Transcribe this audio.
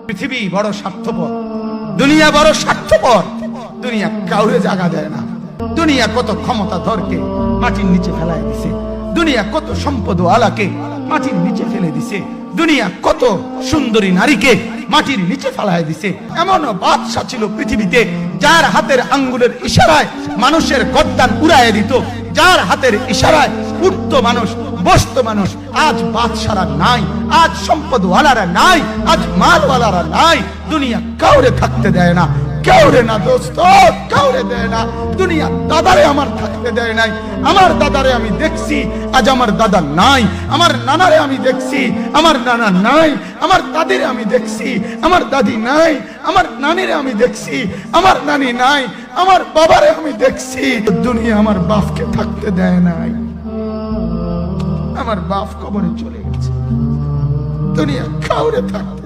পৃথিবী বড় স্বার্থপর, দুনিয়া বড় স্বার্থপর। দুনিয়া কাউরে জায়গা দেয় না। দুনিয়া কত ক্ষমতাধরকে মাটির নিচে ফেলায় দিছে, দুনিয়া কত সম্পদ আলাকে মাটির নিচে ফেলে দিছে, দুনিয়া কত সুন্দরী নারীকে মাটির নিচে ফেলায় দিছে। এমন বাদশা ছিল পৃথিবীতে যার হাতের আঙ্গুলের ইশারায় মানুষের গর্দান উড়াইয়া দিত, যার হাতের ইশারায় উঠতো মানুষ, বসতো মানুষ। আজ বাদশারা নাই, আজ সম্পদওয়ালারা নাই, আজ মালওয়ালারা নাই। দুনিয়া কাউরে থাকতে দেয় না, কাউরে না দোস্ত, কাউরে দেয় না। দুনিয়া দাদারে আমার থাকতে দেয় নাই। আমার দাদারে আমি দেখছি, আজ আমার দাদা নাই। আমার নানারে আমি দেখছি, আমার নানা নাই। আমার দাদিরে আমি দেখছি, আমার দাদি নাই। আমার নানিরে আমি দেখছি, আমার নানি নাই। আমার বাবারে আমি দেখছি। দুনিয়া আমার বাপকে থাকতে দেয় নাই। আমার বাপ কবরে চলে গেছে। দুনিয়া কাউরে থাকতে